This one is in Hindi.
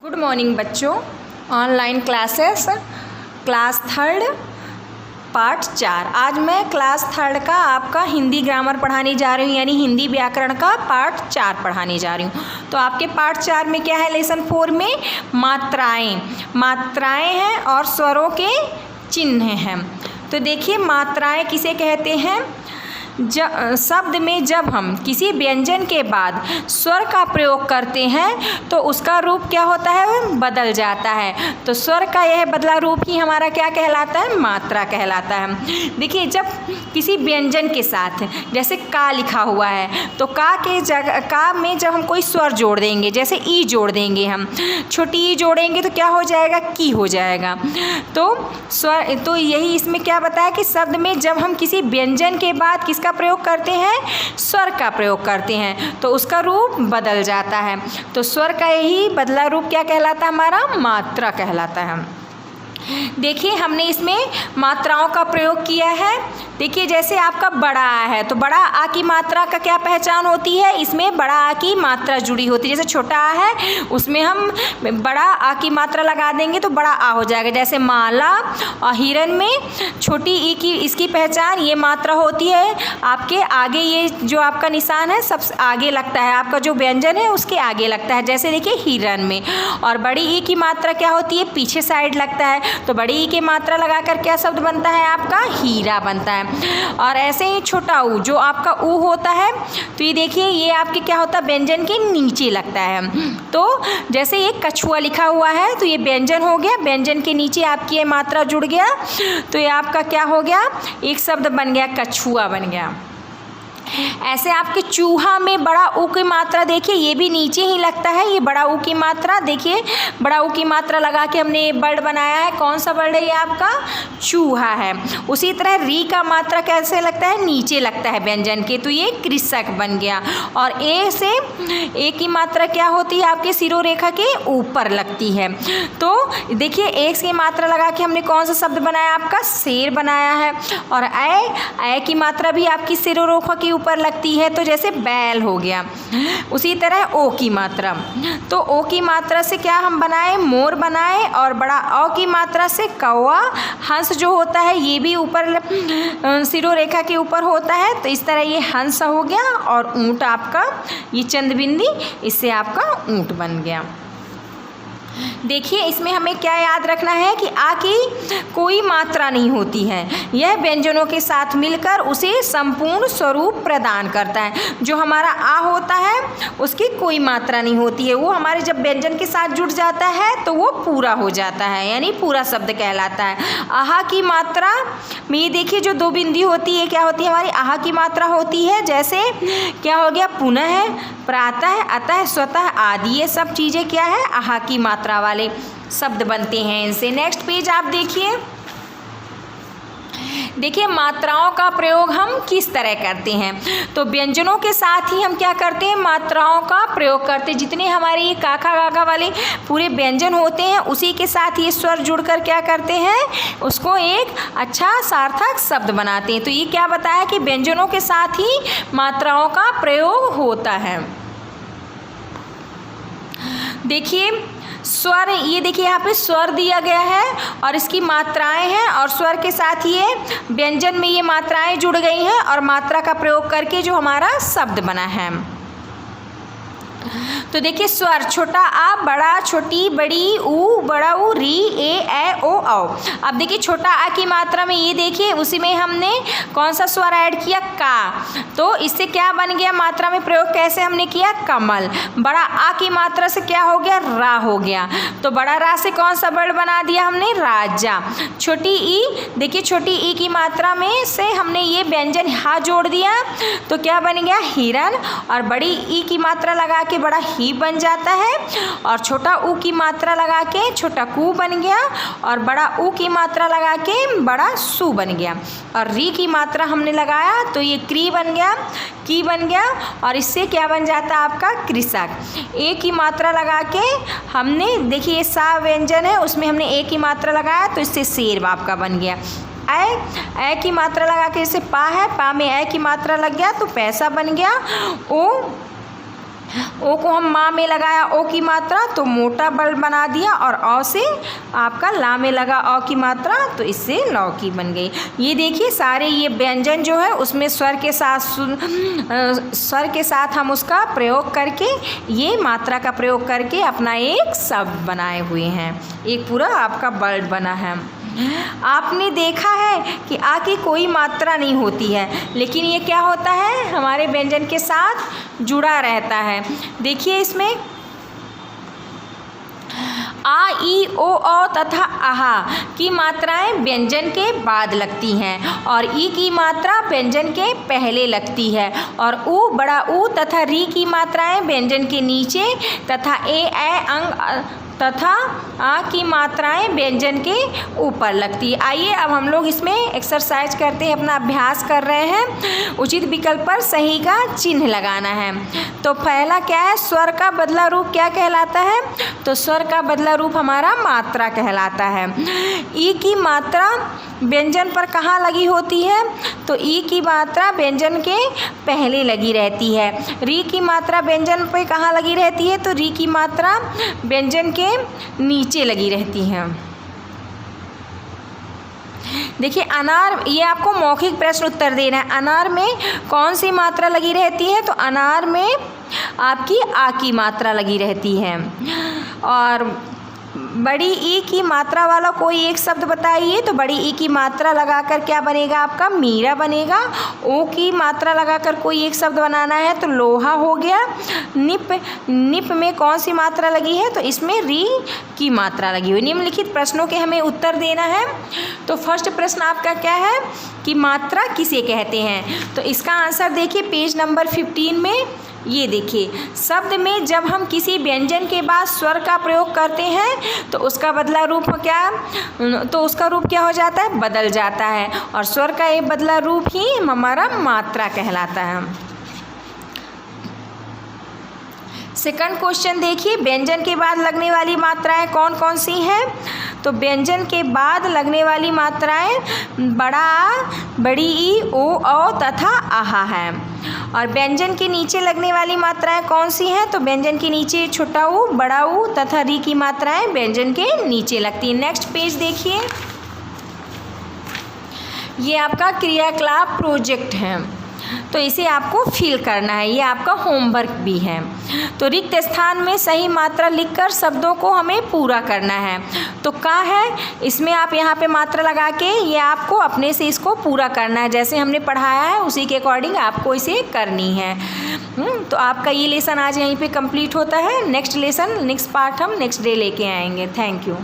गुड मॉर्निंग बच्चों। Online classes class third part 4। आज मैं क्लास थर्ड का आपका हिंदी ग्रामर पढ़ाने जा रही हूँ, यानी हिंदी व्याकरण का पार्ट 4 पढ़ाने जा रही हूँ। तो आपके पार्ट 4 में क्या है? लेसन 4 में मात्राएं हैं और स्वरों के चिन्ह हैं। तो देखिए, मात्राएं किसे कहते हैं? शब्द में जब हम किसी व्यंजन के बाद स्वर का प्रयोग करते हैं तो उसका रूप क्या होता है? बदल जाता है। तो स्वर का यह बदला रूप ही हमारा क्या कहलाता है? मात्रा कहलाता है। देखिए, जब किसी व्यंजन के साथ जैसे का लिखा हुआ है तो का के जगह का में जब हम कोई स्वर जोड़ देंगे, जैसे ई जोड़ देंगे, हम छोटी ई जोड़ेंगे तो क्या हो जाएगा? की हो जाएगा। तो स्वर, तो यही इसमें क्या बताया कि शब्द में जब हम किसी व्यंजन के बाद किसका प्रयोग करते हैं? स्वर का प्रयोग करते हैं तो उसका रूप बदल जाता है। तो स्वर का यही बदला रूप क्या कहलाता है? हमारा मात्रा कहलाता है। देखिए, हमने इसमें मात्राओं का प्रयोग किया है। देखिए, जैसे आपका बड़ा आ है तो बड़ा आ की मात्रा का क्या पहचान होती है? इसमें बड़ा आ की मात्रा जुड़ी होती है। जैसे छोटा आ है उसमें हम बड़ा आ की मात्रा लगा देंगे तो बड़ा आ हो जाएगा। जैसे माला और हिरन में छोटी ई की इसकी पहचान ये मात्रा होती है आपके आगे, ये जो आपका निशान है सबसे आगे लगता है, आपका जो व्यंजन है उसके आगे लगता है। जैसे देखिए हिरन में। और बड़ी ई की मात्रा क्या होती है? पीछे साइड लगता है। तो बड़ी ई की मात्रा लगाकर क्या शब्द बनता है? आपका हीरा बनता है। और ऐसे ही छोटा ऊ जो आपका ऊ होता है तो ये देखिए, ये आपके क्या होता है? व्यंजन के नीचे लगता है। तो जैसे ये कछुआ लिखा हुआ है तो ये व्यंजन हो गया, व्यंजन के नीचे आपकी ये मात्रा जुड़ गया तो ये आपका क्या हो गया? एक शब्द बन गया, कछुआ बन गया। ऐसे आपके चूहा में बड़ा ऊ की मात्रा देखिए ये भी नीचे ही लगता है। ये बड़ा ऊ की मात्रा देखिए, बड़ा ऊ की मात्रा लगा के हमने ये बर्ड बनाया है। कौन सा बर्ड है? ये आपका चूहा है। उसी तरह री का मात्रा कैसे लगता है? नीचे लगता है व्यंजन के, तो ये कृषक बन गया। और ए से ए की मात्रा क्या होती है? आपके सिरोरेखा के ऊपर लगती है। तो देखिए, एक की मात्रा लगा के हमने कौन सा शब्द बनाया? आपका शेर बनाया है। और ए की मात्रा भी आपकी सिरोरेखा के ऊपर लगती है तो जैसे बैल हो गया। उसी तरह ओ की मात्रा, तो ओ की मात्रा से क्या हम बनाए? मोर बनाए। और बड़ा औ की मात्रा से कौवा, हंस जो होता है ये भी ऊपर सिरोरेखा के ऊपर होता है। तो इस तरह ये हंस हो गया। और ऊंट आपका ये चंद्रबिंदी, इससे आपका ऊंट बन गया। देखिए, इसमें हमें क्या याद रखना है कि आ की कोई मात्रा नहीं होती है। यह व्यंजनों के साथ मिलकर उसे संपूर्ण स्वरूप प्रदान करता है। जो हमारा आ होता है उसकी कोई मात्रा नहीं होती है, वो हमारे जब व्यंजन के साथ जुड़ जाता है तो वो पूरा हो जाता है, यानी पूरा शब्द कहलाता है। आहा की मात्रा में ये देखिए, जो दो बिंदी होती है क्या होती है? हमारी आहा की मात्रा होती है। जैसे क्या हो गया? पुनः, प्रातः, अतः, स्वतः आदि, ये सब चीज़ें क्या है? आहा की मात्रा वाले शब्द बनते हैं इनसे। नेक्स्ट पेज आप देखिए। देखिए, मात्राओं का प्रयोग हम किस तरह करते हैं? तो व्यंजनों के साथ ही हम क्या करते हैं? मात्राओं का प्रयोग करते हैं। जितने हमारे ये काका गागा वाले पूरे व्यंजन होते हैं उसी के साथ ये स्वर जुड़कर क्या करते हैं? उसको एक अच्छा सार्थक शब्द बनाते हैं। तो ये क्या बताया कि व्यंजनों के साथ ही मात्राओं का प्रयोग होता है। देखिए, स्वर, ये देखिए यहाँ पे स्वर दिया गया है और इसकी मात्राएं हैं और स्वर के साथ ये व्यंजन में ये मात्राएं जुड़ गई हैं और मात्रा का प्रयोग करके जो हमारा शब्द बना है। तो देखिए, स्वर छोटा आ, बड़ा, छोटी, बड़ी, ऊ, बड़ा ऊ, री, ए ओ औ। अब देखिए, छोटा आ की मात्रा में ये देखिए उसी में हमने कौन सा स्वर ऐड किया? का। तो इससे क्या बन गया? मात्रा में प्रयोग कैसे हमने किया? कमल। बड़ा आ की मात्रा से क्या हो गया? रा हो गया। तो बड़ा रा से कौन सा वर्ड बना दिया हमने? राजा। छोटी ई, देखिए छोटी ई की मात्रा में से हमने ये व्यंजन हा जोड़ दिया तो क्या बन गया? हिरन। और बड़ी ई की मात्रा लगा के बड़ा ही बन जाता है। और छोटा ऊ की मात्रा लगा के छोटा कू बन गया। और बड़ा ऊ की मात्रा लगा के बड़ा सू बन गया। और री की मात्रा हमने लगाया तो ये क्री बन गया, की बन गया। और इससे क्या बन जाता है? आपका कृषक। ए की मात्रा लगा के हमने देखिए सा व्यंजन है उसमें हमने ए की मात्रा लगाया तो इससे शेर आपका बन गया। ए की मात्रा लगा के जैसे पा है, पा में ए की मात्रा लग गया तो पैसा बन गया। ओ ओ को हम माँ में लगाया ओ की मात्रा तो मोटा बल बना दिया, और औ से आपका ला में लगा औ की मात्रा तो इससे लौकी बन गई। ये देखिए सारे ये व्यंजन जो है उसमें स्वर के साथ हम उसका प्रयोग करके, ये मात्रा का प्रयोग करके अपना एक शब्द बनाए हुए हैं। एक पूरा आपका वर्ड बना है। आपने देखा है कि आ की कोई मात्रा नहीं होती है, लेकिन ये क्या होता है, हमारे व्यंजन के साथ जुड़ा रहता है। देखिए इसमें आ, ई, ओ, औ तथा आहा की मात्राएं व्यंजन के बाद लगती हैं, और ई की मात्रा व्यंजन के पहले लगती है, और ऊ, बड़ा ऊ तथा री की मात्राएं व्यंजन के नीचे तथा ए, अंग तथा आ की मात्राएं व्यंजन के ऊपर लगती है। आइए अब हम लोग इसमें एक्सरसाइज करते हैं, अपना अभ्यास कर रहे हैं। उचित विकल्प पर सही का चिन्ह लगाना है। तो पहला क्या है, स्वर का बदला रूप क्या कहलाता है, तो स्वर का बदला रूप हमारा मात्रा कहलाता है। ई की मात्रा व्यंजन पर कहाँ लगी होती है, तो ई की मात्रा व्यंजन के पहले लगी रहती है। री की मात्रा व्यंजन पे कहाँ लगी रहती है, तो री की मात्रा व्यंजन के नीचे लगी रहती है। देखिए अनार, ये आपको मौखिक प्रश्न उत्तर देना है। अनार में कौन सी मात्रा लगी रहती है, तो अनार में आपकी आ की मात्रा लगी रहती है। और बड़ी ई की मात्रा वाला कोई एक शब्द बताइए, तो बड़ी ई की मात्रा लगाकर क्या बनेगा आपका, मीरा बनेगा। ओ की मात्रा लगाकर कोई एक शब्द बनाना है तो लोहा हो गया। निप में कौन सी मात्रा लगी है, तो इसमें री की मात्रा लगी हुई। निम्नलिखित प्रश्नों के हमें उत्तर देना है। तो फर्स्ट प्रश्न आपका क्या है कि मात्रा किसे कहते हैं, तो इसका आंसर देखिए पेज नंबर 15 में। ये देखिए, शब्द में जब हम किसी व्यंजन के बाद स्वर का प्रयोग करते हैं तो उसका बदला रूप क्या, तो उसका रूप क्या हो जाता है, बदल जाता है, और स्वर का एक बदला रूप ही हमारा मात्रा कहलाता है। सेकंड क्वेश्चन देखिए, व्यंजन के बाद लगने वाली मात्राएं कौन कौन सी हैं, तो व्यंजन के बाद लगने वाली मात्राएं बड़ा आ, बड़ी ई, ओ, औ तथा आहा है। और व्यंजन के नीचे लगने वाली मात्राएं कौन सी हैं, तो व्यंजन के नीचे छोटा ऊ, बड़ा ऊ तथा री की मात्राएं व्यंजन के नीचे लगती हैं। नेक्स्ट पेज देखिए, ये आपका क्रियाकलाप प्रोजेक्ट है, तो इसे आपको फिल करना है, ये आपका होमवर्क भी है। तो रिक्त स्थान में सही मात्रा लिखकर शब्दों को हमें पूरा करना है। तो का है, इसमें आप यहाँ पे मात्रा लगा के ये आपको अपने से इसको पूरा करना है, जैसे हमने पढ़ाया है उसी के अकॉर्डिंग आपको इसे करनी है। तो आपका ये लेसन आज यहीं पे कंप्लीट होता है। नेक्स्ट लेसन, नेक्स्ट पार्ट हम नेक्स्ट डे लेके आएंगे। Thank you.